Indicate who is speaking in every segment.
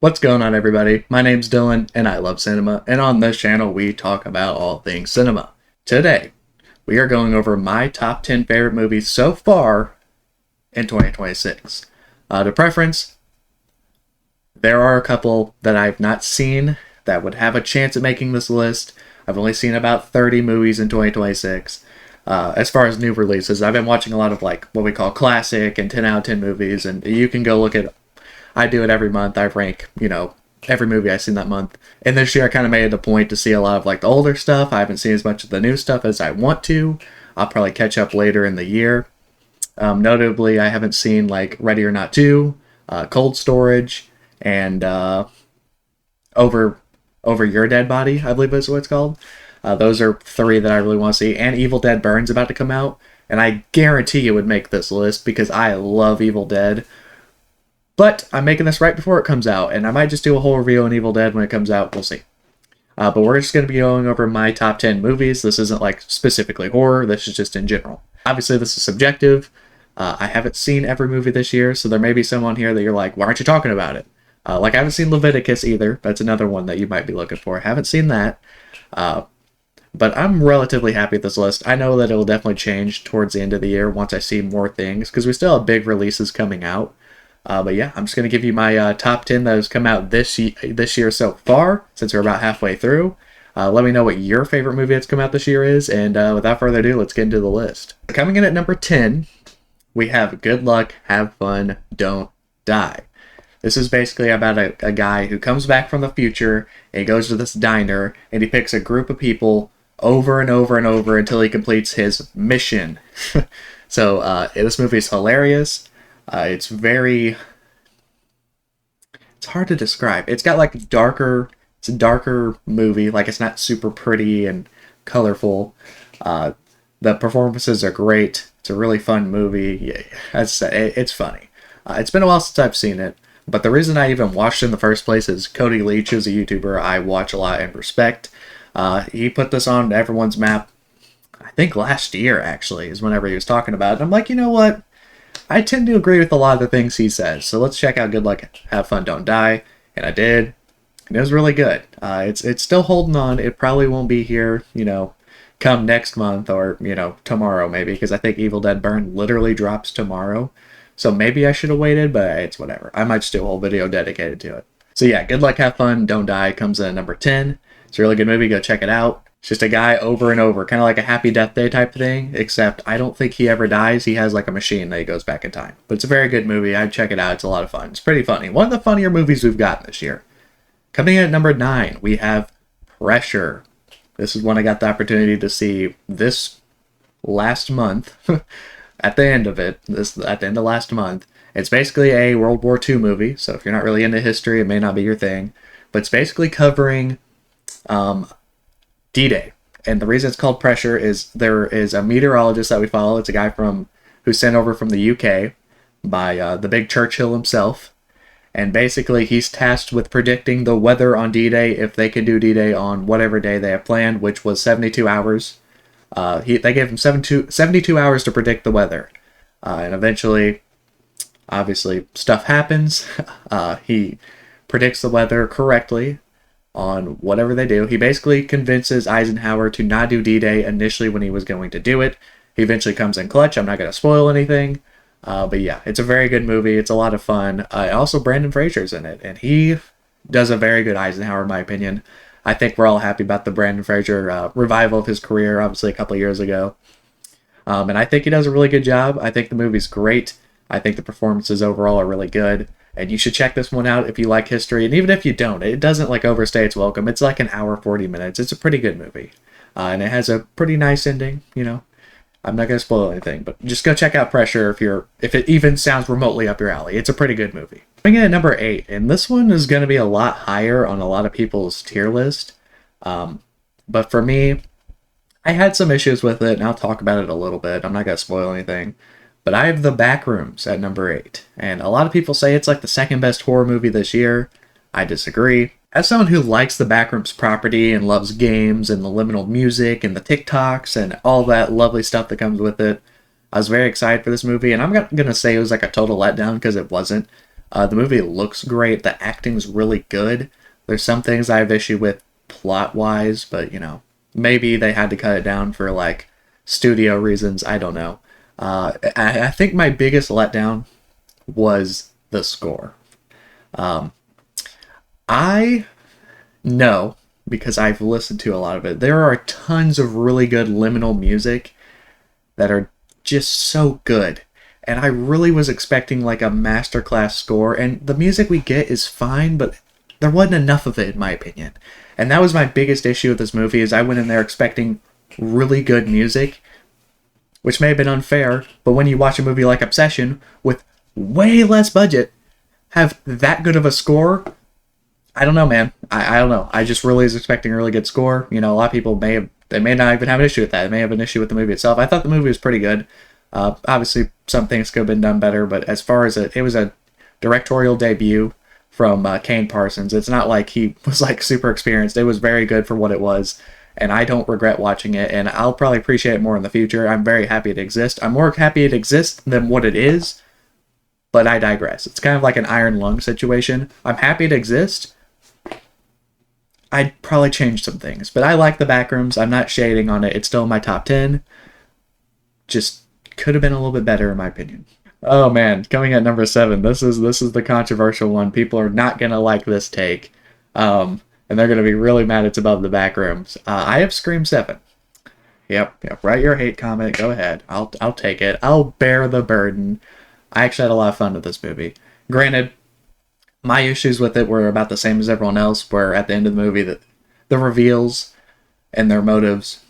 Speaker 1: What's going on, everybody? My name's Dylan, and I love cinema, and on this channel we talk about all things cinema. Today, we are going over my top 10 favorite movies so far in 2026. To preference, there are a couple that I've not seen that would have a chance at making this list. I've only seen about 30 movies in 2026. As far as new releases, I've been watching a lot of like what we call classic and 10 out of 10 movies, and you can go look at. I do it every month. I rank, every movie I've seen that month. And this year I kind of made it a point to see a lot of like the older stuff. I haven't seen as much of the new stuff as I want to. I'll probably catch up later in the year. Notably, I haven't seen like Ready or Not 2, Cold Storage, and Over Your Dead Body, I believe is what it's called. Those are three that I really want to see. And Evil Dead Burn's about to come out. And I guarantee it would make this list because I love Evil Dead. But I'm making this right before it comes out, and I might just do a whole review on Evil Dead when it comes out. We'll see. But we're just going to be going over my top 10 movies. This isn't like specifically horror. This is just in general. Obviously, this is subjective. I haven't seen every movie this year, so there may be some on here that you're like, why aren't you talking about it? Like, I haven't seen Leviticus either. That's another one that you might be looking for. I haven't seen that. But I'm relatively happy with this list. I know that it will definitely change towards the end of the year once I see more things, because we still have big releases coming out. But yeah, I'm just going to give you my top 10 that has come out this year so far, since we're about halfway through. Let me know what your favorite movie that's come out this year is, and without further ado, let's get into the list. Coming in at number 10, we have Good Luck, Have Fun, Don't Die. This is basically about a guy who comes back from the future, and he goes to this diner, and he picks a group of people over and over and over until he completes his mission. So this movie is hilarious. It's hard to describe. It's got like it's a darker movie. Like, it's not super pretty and colorful. The performances are great. It's a really fun movie. Yeah, as I said, it's funny. It's been a while since I've seen it, but the reason I even watched it in the first place is Cody Leach, who's a YouTuber I watch a lot and respect. He put this on everyone's map, I think last year actually, is whenever he was talking about it. And I'm like, you know what? I tend to agree with a lot of the things he says, so let's check out Good Luck, Have Fun, Don't Die, and I did, and it was really good. It's still holding on. It probably won't be here, come next month or, tomorrow maybe, because I think Evil Dead Burn literally drops tomorrow, so maybe I should have waited, but it's whatever. I might just do a whole video dedicated to it. So yeah, Good Luck, Have Fun, Don't Die comes in at number 10. It's a really good movie. Go check it out. It's just a guy over and over, kind of like a Happy Death Day type thing, except I don't think he ever dies. He has like a machine that he goes back in time. But it's a very good movie. I'd check it out. It's a lot of fun. It's pretty funny. One of the funnier movies we've gotten this year. Coming in at number 9, we have Pressure. This is one I got the opportunity to see this last month. At the end of it, at the end of last month. It's basically a World War II movie, so if you're not really into history, it may not be your thing. But it's basically covering D-Day. And the reason it's called Pressure is there is a meteorologist that we follow. It's a guy who's sent over from the UK by the big Churchill himself. And basically he's tasked with predicting the weather on D-Day if they can do D-Day on whatever day they have planned, which was 72 hours. They gave him 72 hours to predict the weather. And eventually, obviously, stuff happens. He predicts the weather correctly on whatever they do. He basically convinces Eisenhower to not do D-Day initially when he was going to do it. He eventually comes in clutch. I'm not going to spoil anything. But yeah, it's a very good movie. It's a lot of fun. Also, Brendan Fraser's in it, and he does a very good Eisenhower, in my opinion. I think we're all happy about the Brendan Fraser revival of his career, obviously a couple of years ago. And I think he does a really good job. I think the movie's great. I think the performances overall are really good. And you should check this one out if you like history. And even if you don't, it doesn't like overstay its welcome. It's like an hour, 40 minutes. It's a pretty good movie. And it has a pretty nice ending, I'm not going to spoil anything, but just go check out Pressure if it even sounds remotely up your alley. It's a pretty good movie. Coming in at number 8, and this one is going to be a lot higher on a lot of people's tier list. But for me, I had some issues with it, and I'll talk about it a little bit. I'm not going to spoil anything. But I have The Backrooms at number 8. And a lot of people say it's like the second best horror movie this year. I disagree. As someone who likes the Backrooms property and loves games and the liminal music and the TikToks and all that lovely stuff that comes with it, I was very excited for this movie. And I'm going to say it was like a total letdown because it wasn't. The movie looks great. The acting's really good. There's some things I have issue with plot-wise, but, maybe they had to cut it down for, like, studio reasons. I don't know. I think my biggest letdown was the score. I know, because I've listened to a lot of it, there are tons of really good liminal music that are just so good. And I really was expecting like a masterclass score, and the music we get is fine, but there wasn't enough of it in my opinion. And that was my biggest issue with this movie, is I went in there expecting really good music, which may have been unfair, but when you watch a movie like Obsession with way less budget have that good of a score, I don't know, man. I don't know. I just really was expecting a really good score. A lot of people may not even have an issue with that. They may have an issue with the movie itself. I thought the movie was pretty good. Obviously, some things could have been done better, but as far as it was a directorial debut from Kane Parsons. It's not like he was like super experienced. It was very good for what it was, and I don't regret watching it, and I'll probably appreciate it more in the future. I'm very happy it exists. I'm more happy it exists than what it is, but I digress. It's kind of like an iron lung situation. I'm happy it exists. I'd probably change some things, but I like the Backrooms. I'm not shading on it. It's still in my top 10. Just could have been a little bit better in my opinion. Oh man, coming at number 7. This is the controversial one. People are not gonna like this take, and they're gonna be really mad it's above the Backrooms. I have Scream 7. Yep. Write your hate comment. Go ahead. I'll take it. I'll bear the burden. I actually had a lot of fun with this movie. Granted, my issues with it were about the same as everyone else, where at the end of the movie, the reveals and their motives,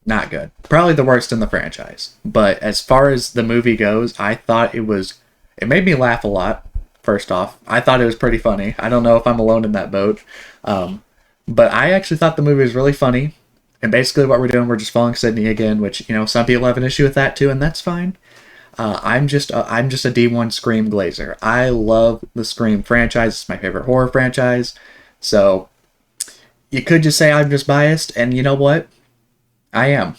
Speaker 1: not good. Probably the worst in the franchise. But as far as the movie goes, I thought it made me laugh a lot, first off. I thought it was pretty funny. I don't know if I'm alone in that boat. But I actually thought the movie was really funny. And basically what we're doing, we're just following Sydney again, which, some people have an issue with that too, and that's fine. I'm just a D1 Scream glazer. I love the Scream franchise. It's my favorite horror franchise. So you could just say I'm just biased, and you know what? I am.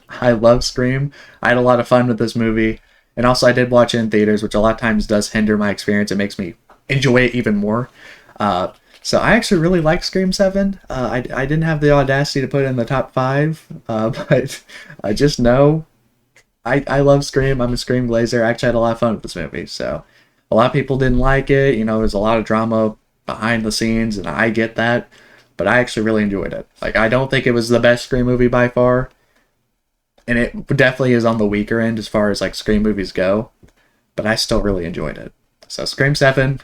Speaker 1: I love Scream. I had a lot of fun with this movie. And also I did watch it in theaters, which a lot of times does hinder my experience. It makes me enjoy it even more. So I actually really like Scream 7. I didn't have the audacity to put it in the top 5, but I just know I love Scream. I'm a Scream glazer. I actually had a lot of fun with this movie. So a lot of people didn't like it. There's a lot of drama behind the scenes, and I get that. But I actually really enjoyed it. Like, I don't think it was the best Scream movie by far. And it definitely is on the weaker end as far as, like, Scream movies go. But I still really enjoyed it. So Scream 7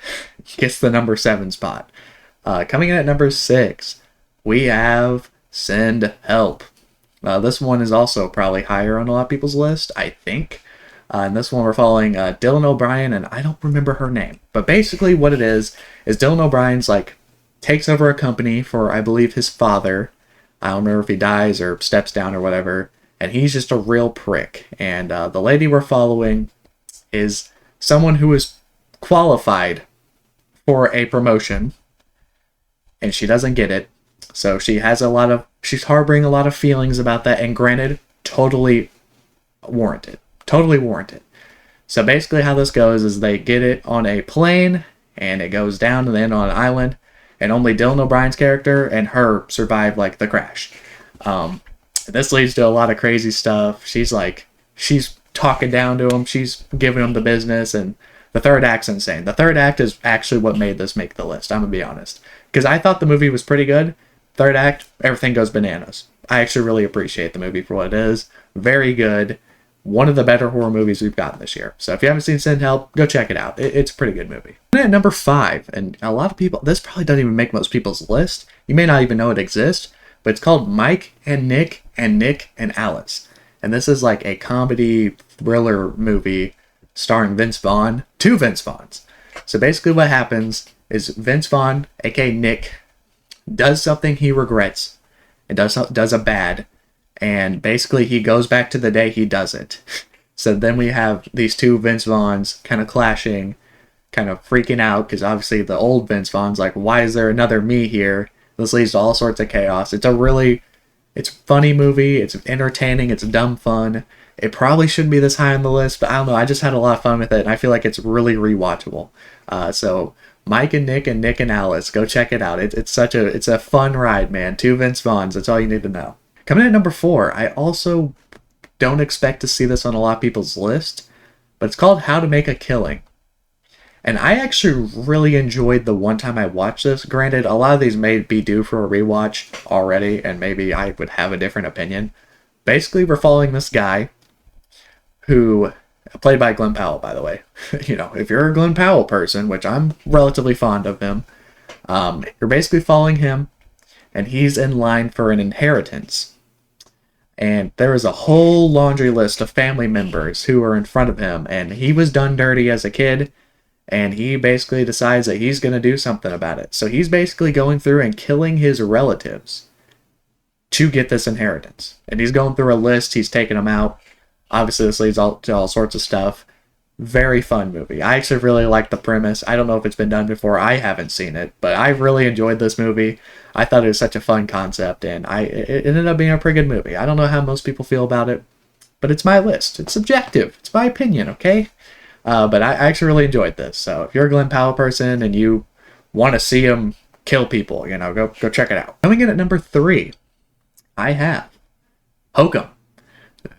Speaker 1: gets the number 7 spot. Coming in at number 6, we have Send Help. This one is also probably higher on a lot of people's list, I think. And this one we're following Dylan O'Brien, and I don't remember her name. But basically what it is Dylan O'Brien's takes over a company for, I believe, his father. I don't remember if he dies or steps down or whatever. And he's just a real prick. And the lady we're following is someone who is qualified for a promotion, and she doesn't get it. So she's harboring a lot of feelings about that, and granted, totally warranted. Totally warranted. So basically how this goes is they get it on a plane, and it goes down to the end on an island, and only Dylan O'Brien's character and her survive, the crash. This leads to a lot of crazy stuff. She's talking down to him, she's giving him the business, and the third act's insane. The third act is actually what made this make the list, I'm gonna be honest. Because I thought the movie was pretty good. Third act, everything goes bananas. I actually really appreciate the movie for what it is. Very good. One of the better horror movies we've gotten this year. So if you haven't seen Send Help, go check it out. It's a pretty good movie. And at number 5, and a lot of people, this probably doesn't even make most people's list. You may not even know it exists, but it's called Mike and Nick and Alice. And this is like a comedy thriller movie starring Vince Vaughn. 2 Vince Vaughns. So basically what happens is Vince Vaughn, aka Nick, does something he regrets and does a bad, and basically he goes back to the day he does it. So then we have these 2 Vince Vaughns kind of clashing, kind of freaking out, because obviously the old Vince Vaughn's like, why is there another me here? This leads to all sorts of chaos. It's a funny movie, it's entertaining, it's dumb fun, It probably shouldn't be this high on the list, but I don't know. I just had a lot of fun with it, and I feel like it's really rewatchable. So Mike and Nick and Alice, go check it out. It's a fun ride, man. Two Vince Vaughns. That's all you need to know. Coming in at number 4, I also don't expect to see this on a lot of people's list, but it's called How to Make a Killing. And I actually really enjoyed the one time I watched this. Granted, a lot of these may be due for a rewatch already, and maybe I would have a different opinion. Basically, we're following this guy who, played by Glenn Powell, by the way. If you're a Glenn Powell person, which I'm relatively fond of him, you're basically following him, and he's in line for an inheritance. And there is a whole laundry list of family members who are in front of him, and he was done dirty as a kid, and he basically decides that he's going to do something about it. So he's basically going through and killing his relatives to get this inheritance. And he's going through a list, he's taking them out. Obviously, this leads to all sorts of stuff. Very fun movie. I actually really like the premise. I don't know if it's been done before. I haven't seen it, but I really enjoyed this movie. I thought it was such a fun concept, and it ended up being a pretty good movie. I don't know how most people feel about it, but it's my list. It's subjective. It's my opinion, okay? But I actually really enjoyed this. So if you're a Glenn Powell person and you want to see him kill people, go check it out. Coming in at number 3, I have Hokum.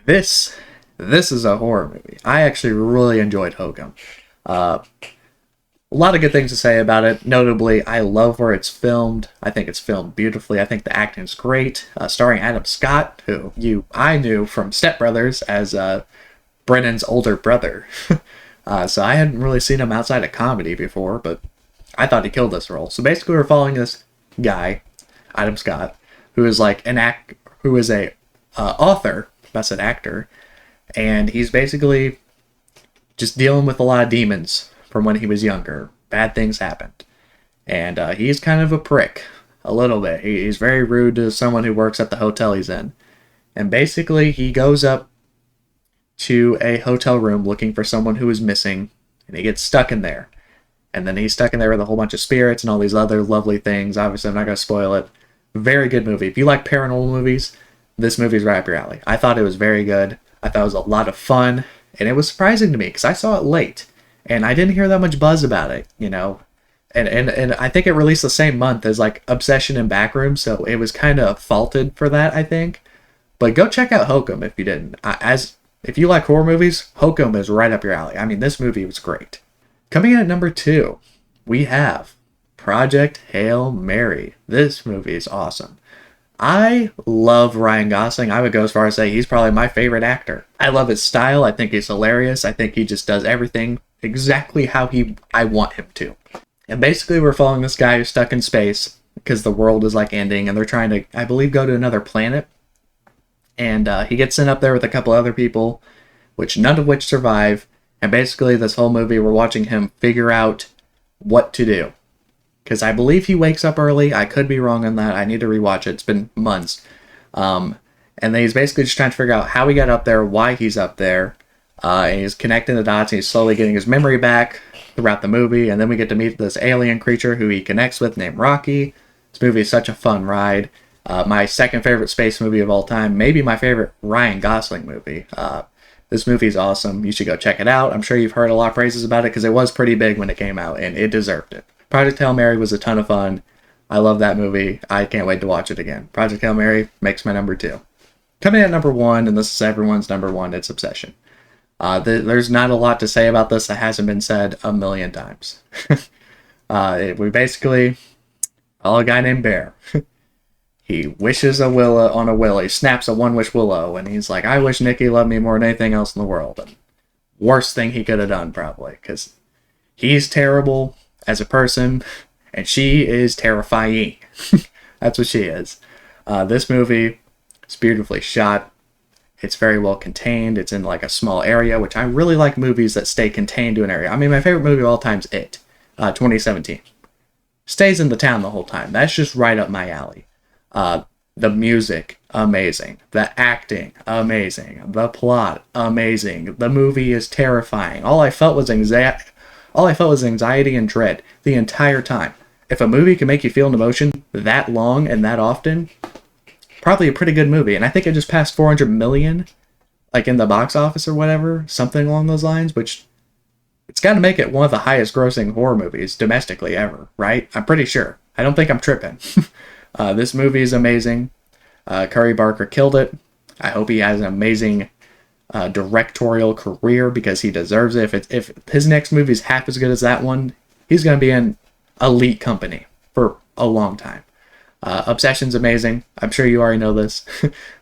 Speaker 1: This is a horror movie. I actually really enjoyed Hokum. A lot of good things to say about it. Notably, I love where it's filmed. I think it's filmed beautifully. I think the acting's great. Starring Adam Scott, who I knew from Step Brothers as Brennan's older brother. So I hadn't really seen him outside of comedy before, but I thought he killed this role. So basically, we're following this guy, Adam Scott, who is like who is a author. That's an actor, and he's basically just dealing with a lot of demons from when he was younger. Bad things happened, and he's kind of a prick, a little bit. He's very rude to someone who works at the hotel he's in, and basically he goes up to a hotel room looking for someone who is missing, and he gets stuck in there. And then he's stuck in there with a whole bunch of spirits and all these other lovely things. Obviously, I'm not going to spoil it. Very good movie. If you like paranormal movies, this movie's right up your alley. I thought it was very good. I thought it was a lot of fun, and it was surprising to me because I saw it late, and I didn't hear that much buzz about it, And I think it released the same month as like Obsession and Backroom, so it was kind of faulted for that, I think. But go check out Hokum if you didn't. If you like horror movies, Hokum is right up your alley. I mean, this movie was great. Coming in at number 2, we have Project Hail Mary. This movie is awesome. I love Ryan Gosling. I would go as far as say he's probably my favorite actor. I love his style. I think he's hilarious. I think he just does everything exactly how I want him to. And basically, we're following this guy who's stuck in space because the world is like ending, and they're trying to, I believe, go to another planet. And he gets sent up there with a couple other people, none of which survive. And basically, this whole movie, we're watching him figure out what to do. Because I believe he wakes up early. I could be wrong on that. I need to rewatch it. It's been months. And then he's basically just trying to figure out how he got up there, why he's up there. And he's connecting the dots, and he's slowly getting his memory back throughout the movie. And then we get to meet this alien creature who he connects with named Rocky. This movie is such a fun ride. My second favorite space movie of all time, maybe my favorite Ryan Gosling movie. This movie is awesome. You should go check it out. I'm sure you've heard a lot of praises about it because it was pretty big when it came out, and it deserved it. Project Hail Mary was a ton of fun. I love that movie. I can't wait to watch it again. Project Hail Mary makes my number 2. Coming in at number 1, and this is everyone's number 1, it's Obsession. There's not a lot to say about this that hasn't been said a million times. We basically follow a guy named Bear. He wishes a willow on a willow. He snaps a one-wish willow, and he's like, I wish Nikki loved me more than anything else in the world. And worst thing he could have done, probably, because he's terrible as a person, and she is terrifying. That's what she is. This movie is beautifully shot. It's very well contained. It's in like a small area, which I really like movies that stay contained to an area. I mean, my favorite movie of all time is It, 2017. Stays in the town the whole time. That's just right up my alley. The music, amazing. The acting, amazing. The plot, amazing. The movie is terrifying. All I felt was anxiety and dread the entire time. If a movie can make you feel an emotion that long and that often, probably a pretty good movie. And I think it just passed 400 million like in the box office or whatever, something along those lines, which it's got to make it one of the highest grossing horror movies domestically ever, right? I'm pretty sure. I don't think I'm tripping. This movie is amazing. Curry Barker killed it. I hope he has an amazing directorial career because he deserves it. If his next movie is half as good as that one, he's going to be in elite company for a long time. Obsession's amazing. I'm sure you already know this.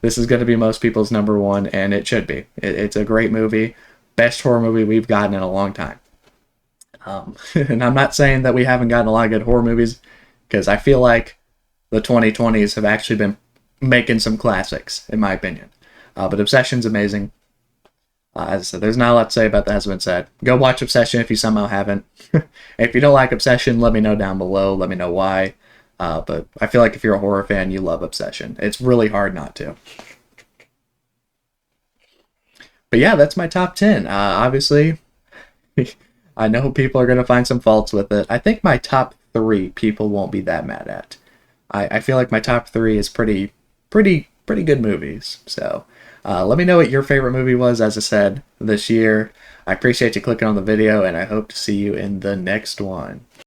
Speaker 1: This is going to be most people's number one, and it should be. It's a great movie. Best horror movie we've gotten in a long time. And I'm not saying that we haven't gotten a lot of good horror movies, because I feel like the 2020s have actually been making some classics, in my opinion. But Obsession's amazing. As I said, there's not a lot to say about that has been said. Go watch Obsession if you somehow haven't. If you don't like Obsession, let me know down below. Let me know why. But I feel like if you're a horror fan, you love Obsession. It's really hard not to. But yeah, that's my top 10. Obviously, I know people are going to find some faults with it. I think my top 3 people won't be that mad at. I feel like my top 3 is pretty good movies. So let me know what your favorite movie was, as I said, this year. I appreciate you clicking on the video, and I hope to see you in the next one.